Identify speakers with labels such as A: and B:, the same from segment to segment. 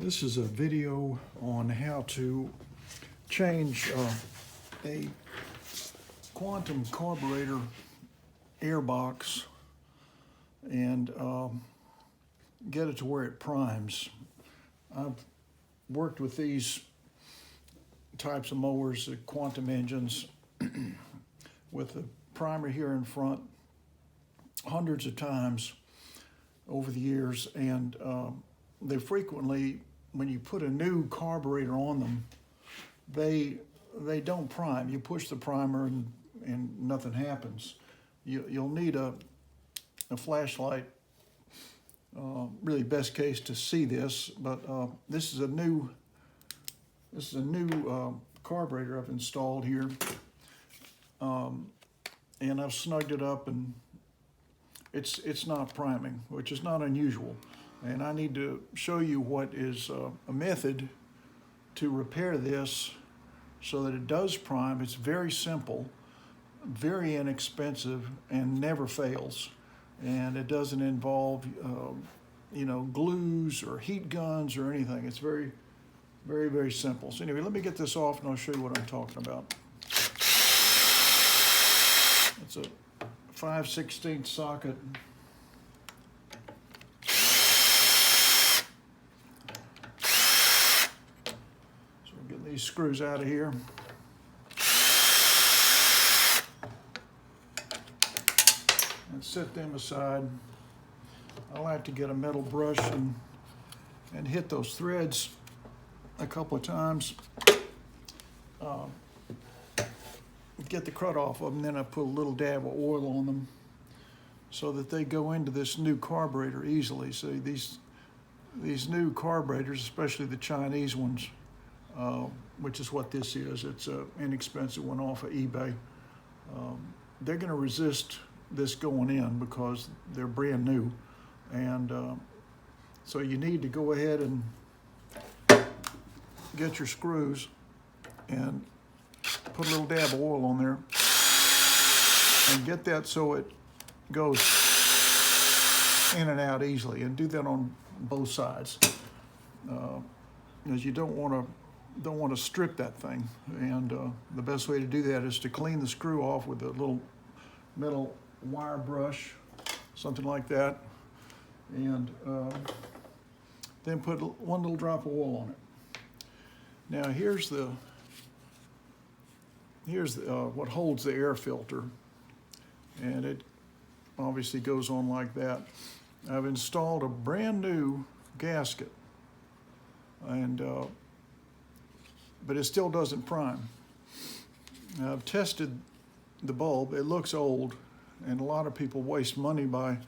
A: This is a video on how to change a quantum carburetor air box and get it to where it primes. I've worked with these types of mowers, the quantum engines, with the primer here in front hundreds of times over the years, and they frequently, when you put a new carburetor on them, they don't prime. You push the primer and nothing happens. You'll need a flashlight, really best case to see this, but this is a new carburetor I've installed here, and I've snugged it up, and it's not priming, which is not unusual. And I need to show you what is a method to repair this so that it does prime. It's very simple, very inexpensive, and never fails. And it doesn't involve, glues or heat guns or anything. It's very, very, very simple. So anyway, let me get this off and I'll show you what I'm talking about. It's a 5/16 socket. These screws out of here. And set them aside. I like to get a metal brush and hit those threads a couple of times. Get the crud off of them, then I put a little dab of oil on them so that they go into this new carburetor easily. So these new carburetors, especially the Chinese ones, which is what this is. It's an inexpensive one off of eBay. They're going to resist this going in because they're brand new. And so you need to go ahead and get your screws and put a little dab of oil on there and get that so it goes in and out easily, and do that on both sides, because you don't want to strip that thing. And the best way to do that is to clean the screw off with a little metal wire brush, something like that, and then put one little drop of oil on it. Now here's what holds the air filter, and it obviously goes on like that. I've installed a brand new gasket, and but it still doesn't prime. Now, I've tested the bulb. It looks old, and a lot of people waste money by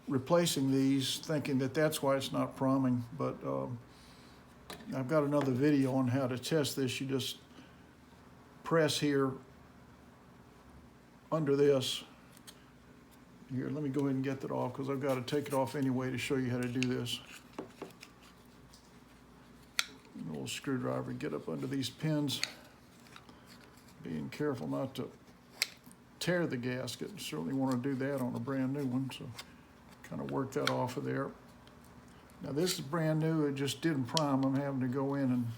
A: replacing these, thinking that that's why it's not priming. But I've got another video on how to test this. You just press here under this. Here, let me go ahead and get that off, because I've got to take it off anyway to show you how to do this. A little screwdriver, get up under these pins, being careful not to tear the gasket. You certainly want to do that on a brand new one, so kind of work that off of there. Now this is brand new, it just didn't prime. I'm having to go in and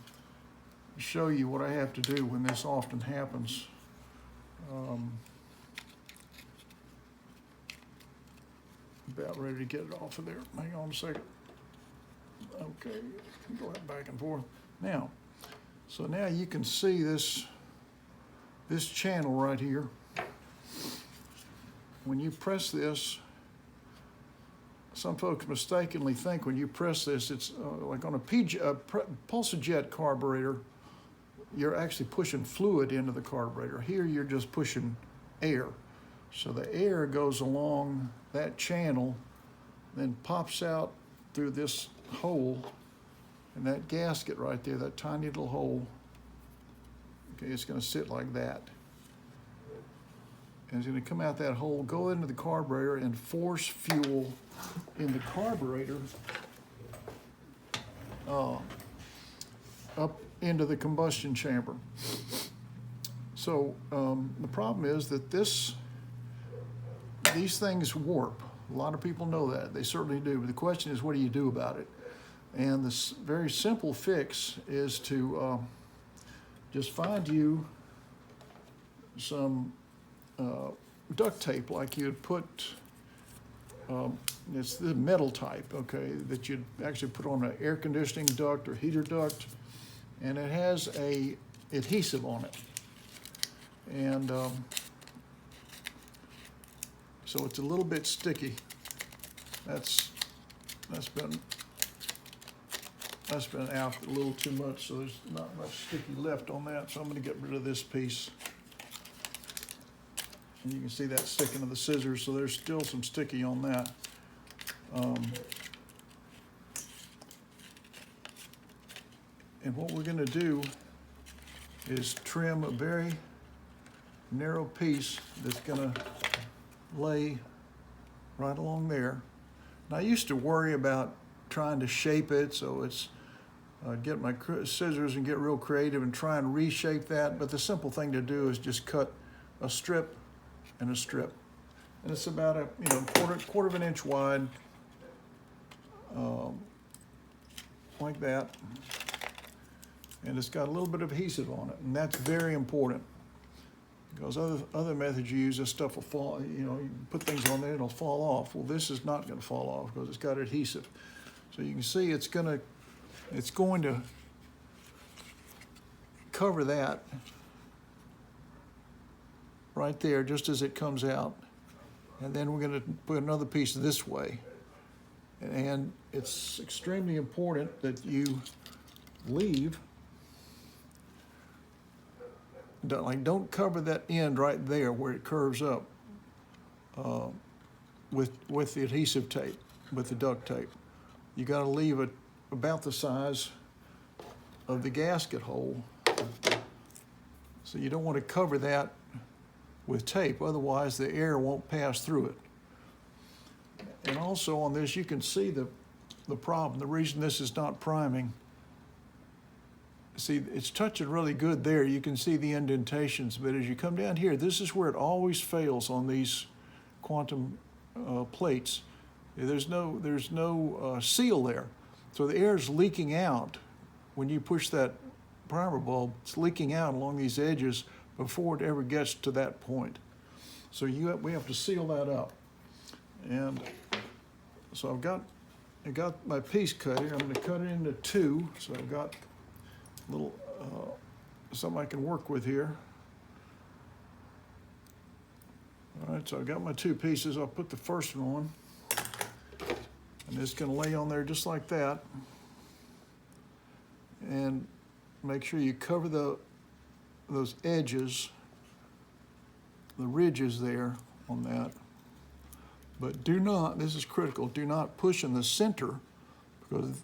A: show you what I have to do when this often happens. About ready to get it off of there. Hang on a second. Okay, go back and forth. Now, so now you can see this channel right here. When you press this, some folks mistakenly think when you press this, it's like on a pulse-jet carburetor, you're actually pushing fluid into the carburetor. Here you're just pushing air. So the air goes along that channel, then pops out through this hole, and that gasket right there, that tiny little hole, okay, it's going to sit like that. And it's going to come out that hole, go into the carburetor, and force fuel in the carburetor up into the combustion chamber. So the problem is that these things warp. A lot of people know that. They certainly do. But the question is, what do you do about it? And this very simple fix is to just find you some duct tape like you'd put, it's the metal type, okay, that you'd actually put on an air conditioning duct or heater duct, and it has a adhesive on it. And so it's a little bit sticky. That's been out a little too much, so there's not much sticky left on that. So I'm going to get rid of this piece. And you can see that sticking to the scissors, so there's still some sticky on that. And what we're going to do is trim a very narrow piece that's going to lay right along there. And I used to worry about trying to shape it, so it's get my scissors and get real creative and try and reshape that. But the simple thing to do is just cut a strip and a strip, and it's about a quarter of an inch wide, like that. And it's got a little bit of adhesive on it, and that's very important because other methods you use, this stuff will fall. You put things on there, it'll fall off. Well, this is not going to fall off because it's got adhesive. So you can see it's going to cover that right there just as it comes out. And then we're going to put another piece this way. And it's extremely important that you leave, don't cover that end right there where it curves up with the adhesive tape, with the duct tape. You got to leave it about the size of the gasket hole. So you don't want to cover that with tape, otherwise the air won't pass through it. And also on this, you can see the problem. The reason this is not priming, see, it's touching really good there. You can see the indentations, but as you come down here, this is where it always fails on these quantum plates. There's no seal there. So the air is leaking out when you push that primer bulb. It's leaking out along these edges before it ever gets to that point. So we have to seal that up. And so I got my piece cut here. I'm going to cut it into two. So I've got a little something I can work with here. All right, so I've got my two pieces. I'll put the first one on. And it's going to lay on there just like that. And make sure you cover those edges, the ridges there on that. But do not, this is critical, do not push in the center because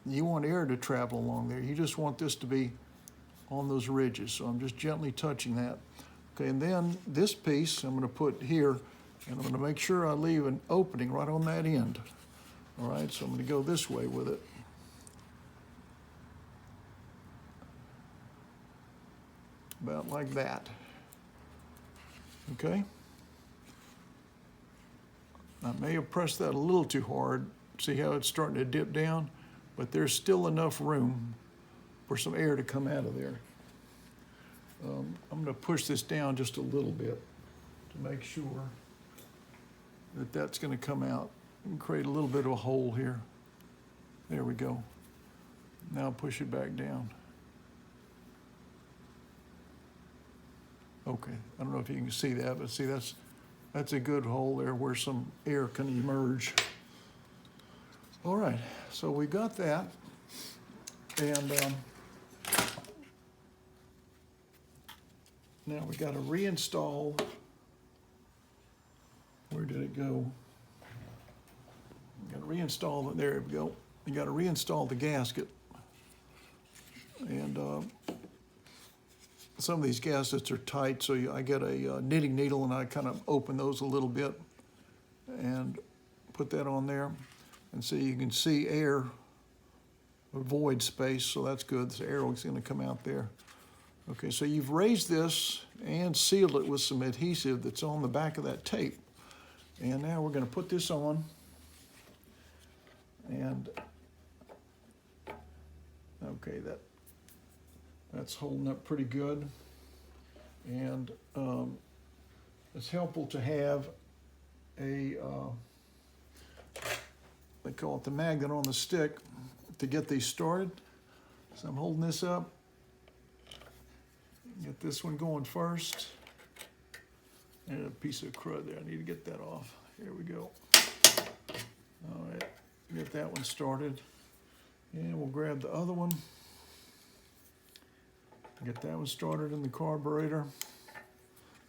A: you want air to travel along there. You just want this to be on those ridges. So I'm just gently touching that. Okay, and then this piece I'm going to put here, and I'm going to make sure I leave an opening right on that end. All right, so I'm going to go this way with it. About like that. Okay? I may have pressed that a little too hard. See how it's starting to dip down? But there's still enough room for some air to come out of there. I'm going to push this down just a little bit to make sure that that's going to come out and create a little bit of a hole here. There we go. Now push it back down. Okay, I don't know if you can see that, but see that's a good hole there where some air can emerge. All right, so we got that, and now we got to reinstall. Where did it go? Got to reinstall it. There we go. You got to reinstall the gasket, and some of these gaskets are tight, so I get a knitting needle and I kind of open those a little bit and put that on there. And so you can see air, a void space, so that's good. The air is going to come out there. Okay, so you've raised this and sealed it with some adhesive that's on the back of that tape. And now we're going to put this on, and Okay, that's holding up pretty good. And it's helpful to have a, they call it the magnet on the stick to get these started. So I'm holding this up. Get this one going first. And a piece of crud there. I need to get that off. Here we go. All right, get that one started. And we'll grab the other one. Get that one started in the carburetor.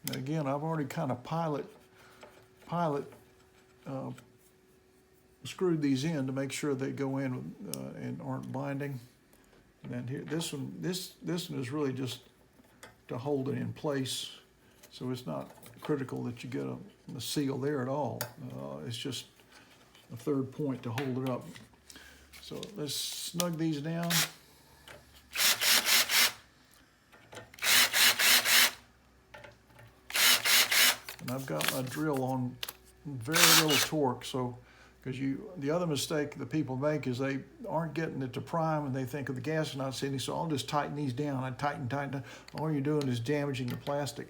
A: And again, I've already kind of pilot screwed these in to make sure they go in and aren't binding. And then here, this one is really just to hold it in place. So it's not critical that you get a seal there at all. It's just a third point to hold it up. So let's snug these down. And I've got my drill on very little torque, so because the other mistake that people make is they aren't getting it to prime and they think of the gasket not sitting, so I'll just tighten these down. I tighten. All you're doing is damaging the plastic,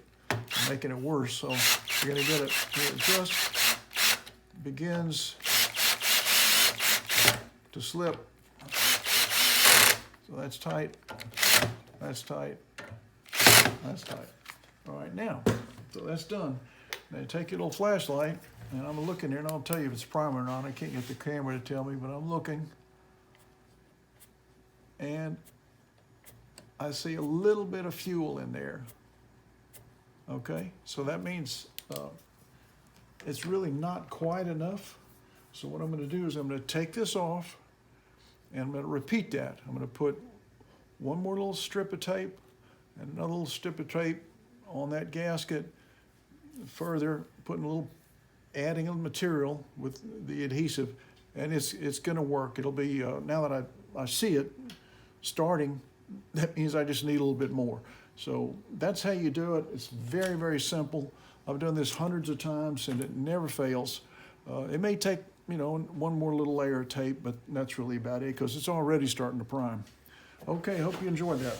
A: making it worse. So you're gonna get it, it just begins to slip. So that's tight, that's tight, that's tight. All right, now, so that's done. Now you take your little flashlight, and I'm looking here, and I'll tell you if it's primer or not. I can't get the camera to tell me, but I'm looking. And I see a little bit of fuel in there. Okay, so that means it's really not quite enough. So what I'm gonna do is I'm gonna take this off, and I'm gonna repeat that. I'm gonna put one more little strip of tape and another little strip of tape on that gasket, further adding a material with the adhesive, and it's gonna work. It'll be, now that I see it starting, that means I just need a little bit more. So that's how you do it. It's very, very simple. I've done this hundreds of times and it never fails. It may take, one more little layer of tape, but that's really about it because it's already starting to prime. Okay, hope you enjoyed that.